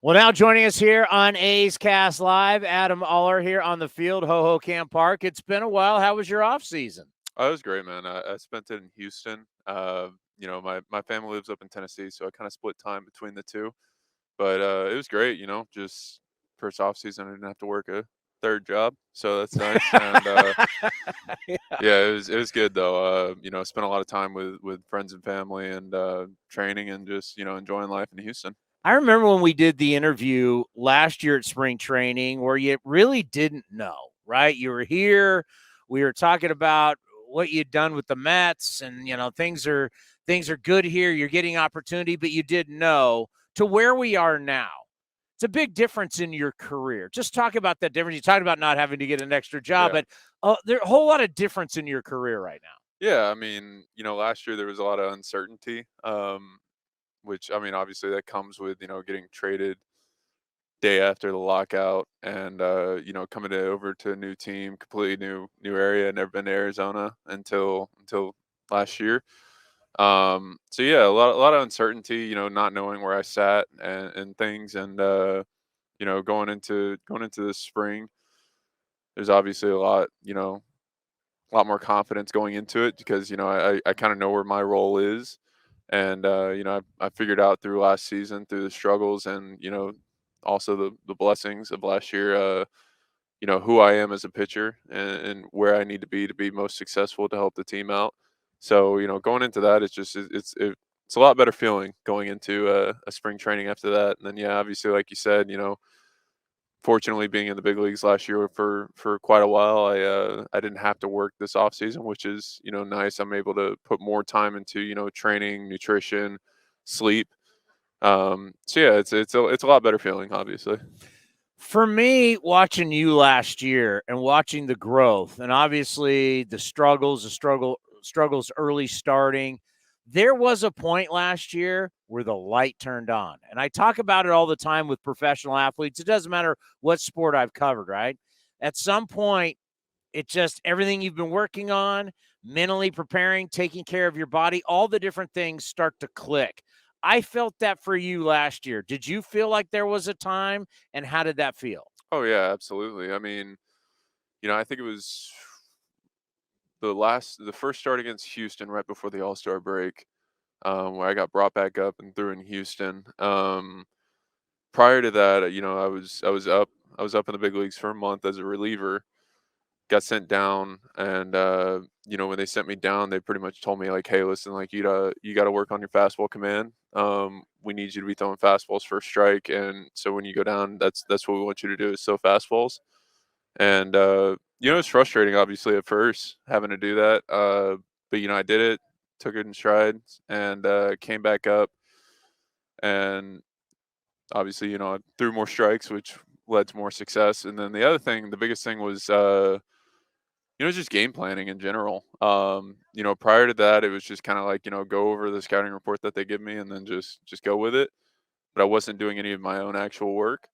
Well, now joining us here on A's Cast Live, Adam Oller here on the field, Ho-Ho-Cam Park. It's been a while. How was your off season? Oh, it was great, man. I spent it in Houston. My family lives up in Tennessee, so I kind of split time between the two. But it was great. Just first off season, I didn't have to work a third job, so that's nice. And Yeah. yeah, it was good though. Spent a lot of time with friends and family and training and just enjoying life in Houston. I remember when we did the interview last year at spring training where you really didn't know, right? You were here, we were talking about what you'd done with the Mets and things are good here, you're getting opportunity, but you didn't know to where we are now. It's a big difference in your career. Just talk about that difference. You talked about not having to get an extra job, Yeah. but there's a whole lot of difference in your career right now. Yeah, I mean, last year there was a lot of uncertainty, which I mean, obviously that comes with getting traded day after the lockout and coming over to a new team, completely new area. Never been to Arizona until last year. So yeah, a lot of uncertainty, not knowing where I sat and things, and going into the spring, there's obviously a lot more confidence going into it because I kind of know where my role is. And I figured out through last season, through the struggles, and also the blessings of last year, who I am as a pitcher and where I need to be most successful to help the team out. So going into that, it's a lot better feeling going into a spring training after that. And then yeah, obviously, like you said, fortunately being in the big leagues last year for quite a while, I didn't have to work this off season, which is nice. I'm able to put more time into training, nutrition, sleep. So yeah, it's a lot better feeling, obviously. For me, watching you last year and watching the growth, and obviously the struggles early starting, there was a point last year where the light turned on. And I talk about it all the time with professional athletes. It doesn't matter what sport I've covered, right? At some point, it just everything you've been working on, mentally preparing, taking care of your body, all the different things start to click. I felt that for you last year. Did you feel like there was a time, and how did that feel? Oh yeah, absolutely. I mean, I think it was the first start against Houston right before the All Star break, where I got brought back up and threw in Houston. Prior to that, I was up in the big leagues for a month as a reliever. Got sent down, and when they sent me down, they pretty much told me like, "Hey, listen, like you gotta work on your fastball command. We need you to be throwing fastballs for a strike, and so when you go down, that's what we want you to do is throw fastballs." And it's frustrating, obviously, at first having to do that. But I did it, took it in stride, and came back up, and obviously, I threw more strikes, which led to more success. And then the other thing, the biggest thing was, just game planning in general. Prior to that, it was just kind of like, go over the scouting report that they give me and then just go with it. But I wasn't doing any of my own actual work.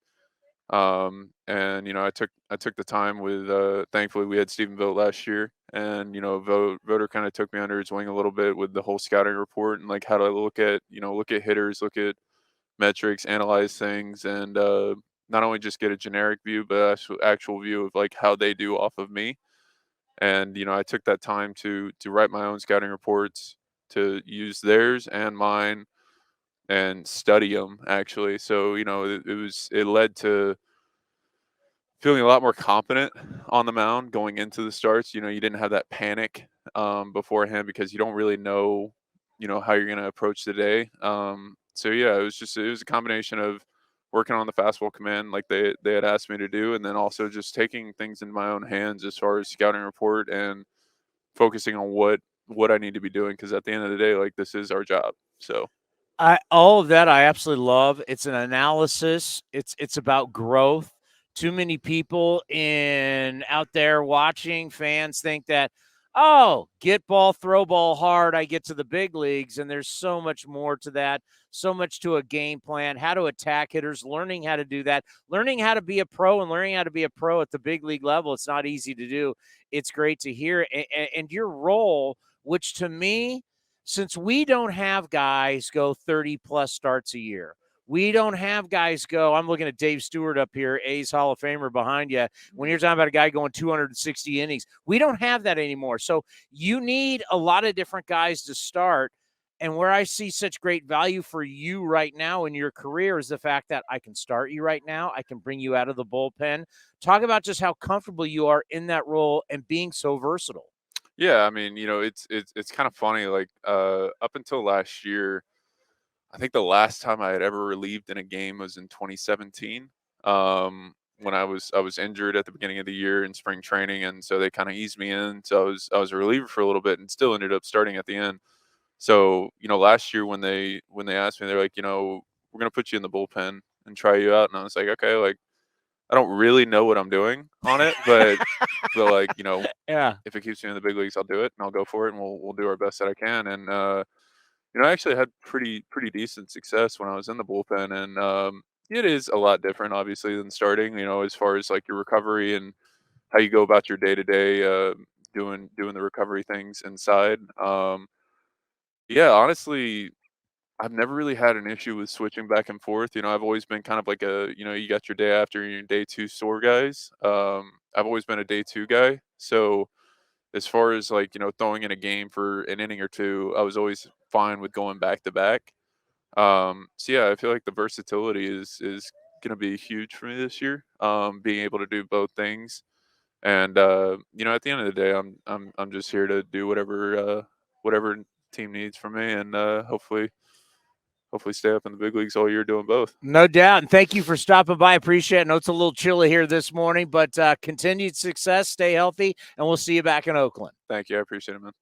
And I took the time with thankfully we had Stephen Vogt last year, and Voter kind of took me under his wing a little bit with the whole scouting report and like how to look at hitters, look at metrics, analyze things, and not only just get a generic view, but actual view of like how they do off of me. And I took that time to write my own scouting reports, to use theirs and mine, and study them actually. So it led to feeling a lot more confident on the mound going into the starts. You didn't have that panic beforehand because you don't really know, how you're going to approach the day. So yeah, it was a combination of working on the fastball command like they had asked me to do, and then also just taking things in my own hands as far as scouting report and focusing on what I need to be doing because at the end of the day, like this is our job. So I all of that I absolutely love. It's an analysis. It's about growth. Too many people in out there watching fans think that, oh, get ball, throw ball hard, I get to the big leagues. And there's so much more to that, so much to a game plan, how to attack hitters, learning how to do that, learning how to be a pro and learning how to be a pro at the big league level. It's not easy to do. It's great to hear. And your role, which to me, since we don't have guys go 30 plus starts a year, We don't have guys go. I'm looking at Dave Stewart up here, A's Hall of Famer behind you. When you're talking about a guy going 260 innings, we don't have that anymore. So you need a lot of different guys to start. And where I see such great value for you right now in your career is the fact that I can start you right now. I can bring you out of the bullpen. Talk about just how comfortable you are in that role and being so versatile. Yeah, I mean, it's kind of funny. Like up until last year, I think the last time I had ever relieved in a game was in 2017. When I was injured at the beginning of the year in spring training, and so they kind of eased me in. So I was a reliever for a little bit, and still ended up starting at the end. So last year when they asked me, they're like, we're gonna put you in the bullpen and try you out, and I was like, okay, like I don't really know what I'm doing on it, but like Yeah. if it keeps me in the big leagues, I'll do it and I'll go for it, and we'll do our best that I can. And I actually had pretty decent success when I was in the bullpen, and it is a lot different, obviously, than starting. As far as like your recovery and how you go about your day to day, doing the recovery things inside. Yeah, honestly, I've never really had an issue with switching back and forth. I've always been kind of like you got your day after and your day two sore guys. I've always been a day two guy, so as far as like throwing in a game for an inning or two, I was always fine with going back to back. So yeah, I feel like the versatility is gonna be huge for me this year. Being able to do both things, and at the end of the day, I'm just here to do whatever team needs from me, and hopefully stay up in the big leagues all year doing both. No doubt. And thank you for stopping by. I appreciate it. I know it's a little chilly here this morning, but continued success. Stay healthy, and we'll see you back in Oakland. Thank you, I appreciate it, man.